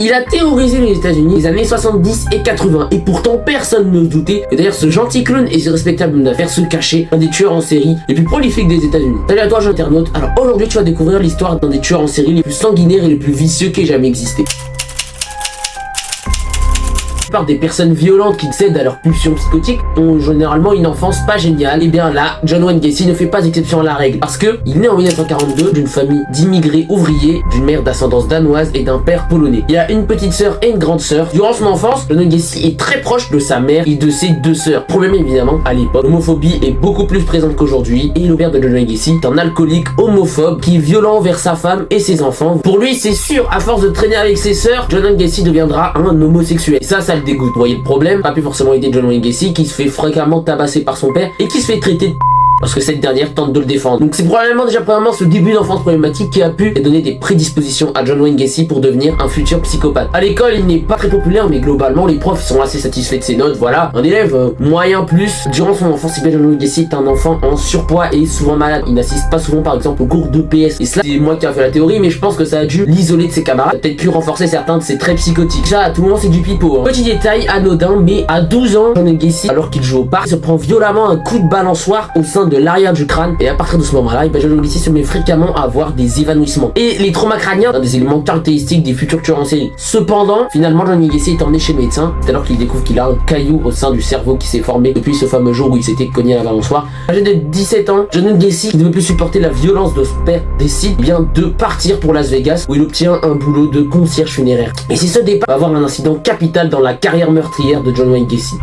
Il a terrorisé les États-Unis les années 70 et 80 et pourtant personne ne doutait que d'ailleurs ce gentil clown et ce respectable homme d'affaires se cachait un des tueurs en série les plus prolifiques des États-Unis. Salut à toi, jeune internaute. Alors aujourd'hui, tu vas découvrir l'histoire d'un des tueurs en série les plus sanguinaires et les plus vicieux qui ait jamais existé. Par des personnes violentes qui cèdent à leurs pulsions psychotiques ont généralement une enfance pas géniale, et bien là, John Wayne Gacy ne fait pas exception à la règle parce que il naît en 1942 d'une famille d'immigrés ouvriers, d'une mère d'ascendance danoise et d'un père polonais. Il a une petite sœur et une grande sœur. Durant son enfance, John Wayne Gacy est très proche de sa mère et de ses deux sœurs. Problème évidemment, à l'époque, l'homophobie est beaucoup plus présente qu'aujourd'hui et le père de John Wayne Gacy est un alcoolique homophobe qui est violent envers sa femme et ses enfants. Pour lui, c'est sûr, à force de traîner avec ses sœurs, John Wayne Gacy deviendra un homosexuel. Et ça le dégoûte. Vous voyez le problème, pas pu forcément aider John Wayne Gacy qui se fait fréquemment tabasser par son père et qui se fait traiter de parce que cette dernière tente de le défendre. Donc c'est probablement déjà premièrement ce début d'enfance problématique qui a pu donner des prédispositions à John Wayne Gacy pour devenir un futur psychopathe. À l'école, il n'est pas très populaire, mais globalement les profs sont assez satisfaits de ses notes. Voilà, un élève moyen plus. Durant son enfance, John Wayne Gacy est un enfant en surpoids et souvent malade. Il n'assiste pas souvent par exemple aux cours de PS. Et cela, c'est moi qui a fait la théorie, mais je pense que ça a dû l'isoler de ses camarades, peut-être pu renforcer certains de ses traits psychotiques. Déjà, à tout moment, c'est du pipeau. Hein. Petit détail anodin, mais à 12 ans, John Wayne Gacy, alors qu'il joue au parc, se prend violemment un coup de balançoire au sein de l'arrière du crâne. Et à partir de ce moment-là, John Wayne Gacy se met fréquemment à avoir des évanouissements. Et les traumas crâniens sont des éléments caractéristiques des futurs tueurs en série. Cependant, finalement, John Wayne Gacy est emmené chez le médecin, c'est alors qu'il découvre qu'il a un caillou au sein du cerveau qui s'est formé depuis ce fameux jour où il s'était cogné à la balançoire. Âgé de 17 ans, John Wayne Gacy, qui ne veut plus supporter la violence de son père, décide bien de partir pour Las Vegas où il obtient un boulot de concierge funéraire. Et c'est ce départ va avoir un incident capital dans la carrière meurtrière de John Wayne Gacy.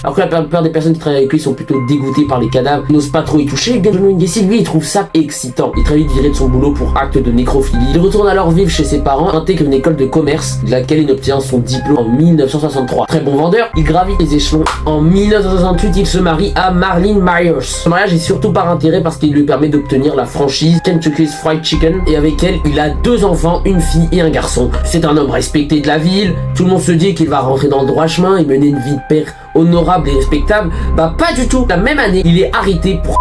Alors que la plupart des personnes qui travaillent avec lui sont plutôt dégoûtées par les cadavres, n'osent pas trop y toucher, et bien John Wayne Gacy, lui, il trouve ça excitant. Il est très vite viré de son boulot pour acte de nécrophilie. Il retourne alors vivre chez ses parents, intègre une école de commerce, de laquelle il obtient son diplôme en 1963. Très bon vendeur, il gravit les échelons. En 1968, il se marie à Marlene Myers. Ce mariage est surtout par intérêt parce qu'il lui permet d'obtenir la franchise Kentucky's Fried Chicken, et avec elle, il a 2 enfants, une fille et un garçon. C'est un homme respecté de la ville, tout le monde se dit qu'il va rentrer dans le droit chemin et mener une vie de père honorable et respectable. Bah pas du tout. La même année, il est arrêté pour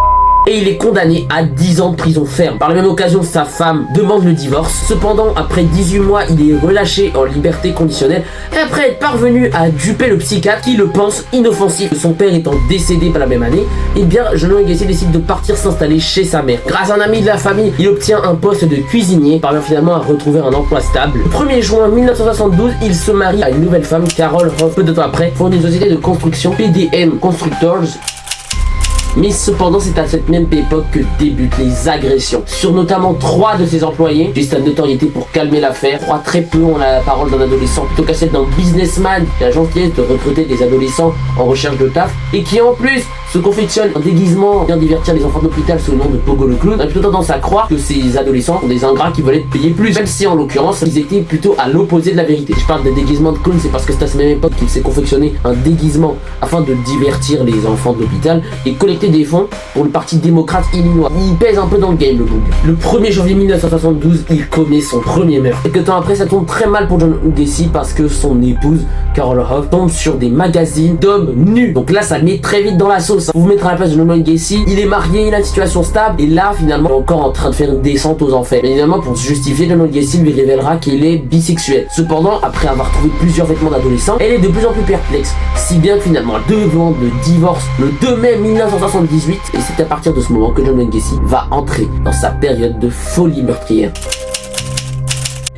et il est condamné à 10 ans de prison ferme. Par la même occasion, sa femme demande le divorce. Cependant, après 18 mois, il est relâché en liberté conditionnelle et après être parvenu à duper le psychiatre qui le pense inoffensif. Son père étant décédé par la même année, et bien John Wayne Gacy décide de partir s'installer chez sa mère. Grâce à un ami de la famille, il obtient un poste de cuisinier, parvient finalement à retrouver un emploi stable. Le 1er juin 1972, il se marie à une nouvelle femme, Carol Hoff. Peu de temps après, fonde une société de construction, PDM Constructors. Mais cependant, c'est à cette même époque que débutent les agressions sur notamment 3 de ses employés. Juste à notoriété pour calmer l'affaire. 3 très peu ont la parole d'un adolescent plutôt qu'à celle d'un businessman qui a la gentillesse de recruter des adolescents en recherche de taf et qui en plus se confectionne un déguisement bien divertir les enfants d'hôpital sous le nom de Pogo le clown. On a plutôt tendance à croire que ces adolescents sont des ingrats qui veulent être payés plus, même si en l'occurrence ils étaient plutôt à l'opposé de la vérité. Je parle de déguisement de clown, c'est parce que c'est à cette même époque qu'il s'est confectionné un déguisement afin de divertir les enfants d'hôpital et collecter des fonds pour le parti démocrate illinois. Il pèse un peu dans le game, le bug. Le 1er janvier 1972, il commet son premier meurtre. Quelques temps après, ça tombe très mal pour John Gacy parce que son épouse, Carol Hoff, tombe sur des magazines d'hommes nus. Donc là, ça le met très vite dans la sauce. Vous vous mettrez à la place de John Wayne Gacy, il est marié, il a une situation stable, et là, finalement, il est encore en train de faire une descente aux enfers. Mais évidemment, pour se justifier, John Wayne Gacy lui révélera qu'il est bisexuel. Cependant, après avoir trouvé plusieurs vêtements d'adolescent, elle est de plus en plus perplexe. Si bien que finalement, elle demande le divorce le 2 mai 1978, et c'est à partir de ce moment que John Wayne Gacy va entrer dans sa période de folie meurtrière.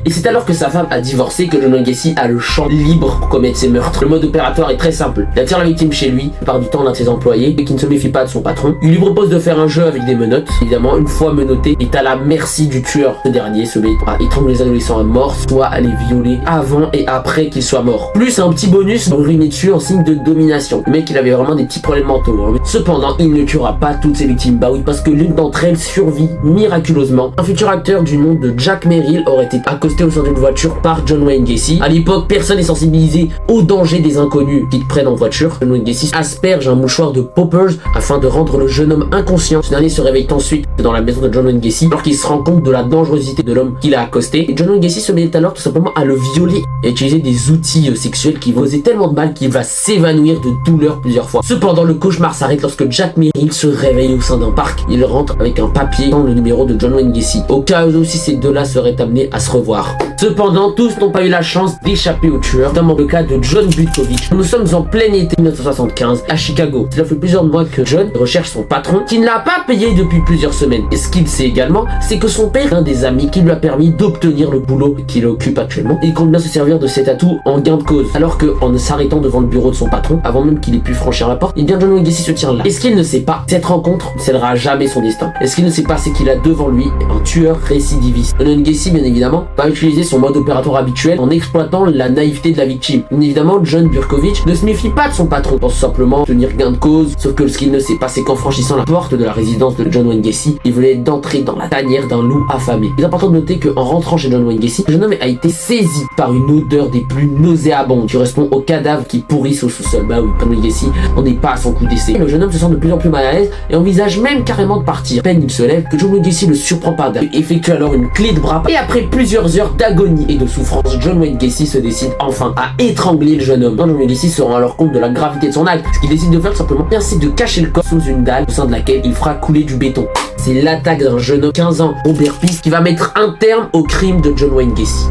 Et c'est alors que sa femme a divorcé que John Wayne Gacy a le champ libre pour commettre ses meurtres. Le mode opératoire est très simple. Il attire la victime chez lui, la plupart du temps l'un de ses employés, et qui ne se méfie pas de son patron. Il lui propose de faire un jeu avec des menottes. Évidemment, une fois menotté, est à la merci du tueur. Ce dernier se met à étrangler les adolescents à mort, soit à les violer avant et après qu'ils soient morts. Plus un petit bonus pour uriner dessus en signe de domination. Le mec, il avait vraiment des petits problèmes mentaux. Hein. Cependant, il ne tuera pas toutes ses victimes. Bah oui, parce que l'une d'entre elles survit miraculeusement. Un futur acteur du nom de Jack Merrill aurait été accosté au sein d'une voiture par John Wayne Gacy. À l'époque, personne n'est sensibilisé au danger des inconnus qui te prennent en voiture. John Wayne Gacy asperge un mouchoir de poppers afin de rendre le jeune homme inconscient. Ce dernier se réveille ensuite dans la maison de John Wayne Gacy alors qu'il se rend compte de la dangerosité de l'homme qu'il a accosté. Et John Wayne Gacy se met alors tout simplement à le violer et à utiliser des outils sexuels qui vont causer tellement de mal qu'il va s'évanouir de douleur plusieurs fois. Cependant, le cauchemar s'arrête lorsque Jack Merrill se réveille au sein d'un parc. Il rentre avec un papier dans le numéro de John Wayne Gacy, au cas où aussi ces deux-là seraient amenés à se revoir. noir. Cependant, tous n'ont pas eu la chance d'échapper au tueur, notamment le cas de John Butkovich. Nous sommes en plein été 1975 à Chicago. Cela fait plusieurs mois que John recherche son patron qui ne l'a pas payé depuis plusieurs semaines. Et ce qu'il sait également, c'est que son père est un des amis qui lui a permis d'obtenir le boulot qu'il occupe actuellement et il compte bien se servir de cet atout en gain de cause. Alors que, en s'arrêtant devant le bureau de son patron, avant même qu'il ait pu franchir la porte, et bien John Wayne Gacy se tient là. Et ce qu'il ne sait pas, cette rencontre ne scellera jamais son destin. Et ce qu'il ne sait pas, c'est qu'il a devant lui un tueur récidiviste. John Wayne Gacy, bien évidemment, va utiliser son mode opératoire habituel en exploitant la naïveté de la victime. Bien évidemment, John Butkovich ne se méfie pas de son patron, pense simplement tenir gain de cause, sauf que ce qu'il ne sait pas, c'est qu'en franchissant la porte de la résidence de John Wayne Gacy, il venait d'entrer dans la tanière d'un loup affamé. Il est important de noter qu'en rentrant chez John Wayne Gacy, le jeune homme a été saisi par une odeur des plus nauséabondes qui correspond aux cadavres qui pourrissent au sous-sol. Bah oui, John Wayne Gacy n'en est pas à son coup d'essai. Le jeune homme se sent de plus en plus mal à l'aise et envisage même carrément de partir. À peine il se lève que John Wayne Gacy le surprend par derrière, effectue alors une clé de bras et après plusieurs heures d'agonie et de souffrance, John Wayne Gacy se décide enfin à étrangler le jeune homme. John Wayne Gacy se rend alors compte de la gravité de son acte. Ce qu'il décide de faire tout simplement, c'est de cacher le corps sous une dalle au sein de laquelle il fera couler du béton. C'est l'attaque d'un jeune homme 15 ans, Robert Peace, qui va mettre un terme au crime de John Wayne Gacy.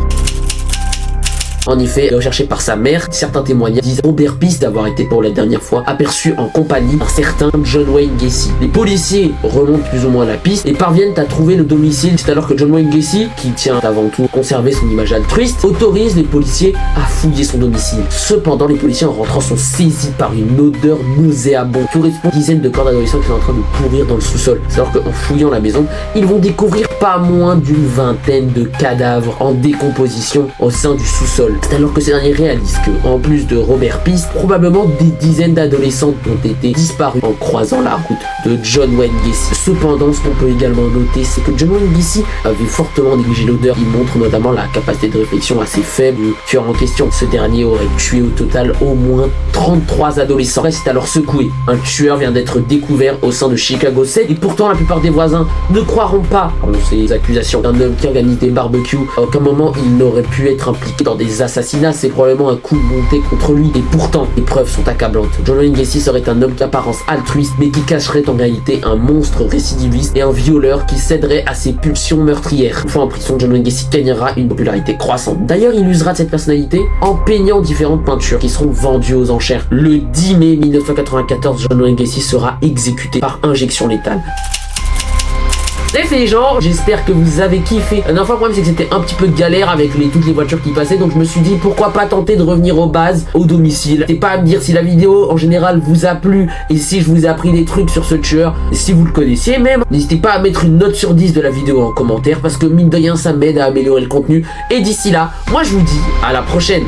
En effet, recherché par sa mère, certains témoignages disent Robert Peace d'avoir été pour la dernière fois aperçu en compagnie d'un certain John Wayne Gacy. Les policiers remontent plus ou moins la piste et parviennent à trouver le domicile. C'est alors que John Wayne Gacy, qui tient avant tout à conserver son image altruiste, autorise les policiers à fouiller son domicile. Cependant, les policiers en rentrant sont saisis par une odeur nauséabonde qui correspond à une dizaine de corps d'adolescents qui sont en train de pourrir dans le sous-sol. C'est alors qu'en fouillant la maison, ils vont découvrir pas moins d'une vingtaine de cadavres en décomposition au sein du sous-sol. C'est alors que ces derniers réalisent que, en plus de Robert Peace, probablement des dizaines d'adolescents ont été disparus en croisant la route de John Wayne Gacy. Cependant, ce qu'on peut également noter, c'est que John Wayne Gacy avait fortement négligé l'odeur. Il montre notamment la capacité de réflexion assez faible du tueur en question. Ce dernier aurait tué au total au moins 33 adolescents. Reste alors secoué. Un tueur vient d'être découvert au sein de Chicago 7 et pourtant la plupart des voisins ne croiront pas en ces accusations. Un homme qui organise des barbecues, à aucun moment il n'aurait pu être impliqué dans des assassinats. C'est probablement un coup de montée contre lui et pourtant les preuves sont accablantes. John Wayne Gacy serait un homme d'apparence altruiste mais qui cacherait en réalité un monstre récidiviste et un violeur qui céderait à ses pulsions meurtrières. Une fois en prison, John Wayne Gacy gagnera une popularité croissante. D'ailleurs, il usera de cette personnalité en peignant différentes peintures qui seront vendues aux enchères. Le 10 mai 1994, John Wayne Gacy sera exécuté par injection létale. Bref les gens, j'espère que vous avez kiffé. Un enfant, le problème c'est que c'était un petit peu de galère avec toutes les voitures qui passaient, donc je me suis dit pourquoi pas tenter de revenir aux bases, au domicile. N'hésitez pas à me dire si la vidéo en général vous a plu et si je vous ai appris des trucs sur ce tueur, et si vous le connaissiez même. N'hésitez pas à mettre une note sur 10 de la vidéo en commentaire parce que mine de rien ça m'aide à améliorer le contenu. Et d'ici là, moi je vous dis à la prochaine.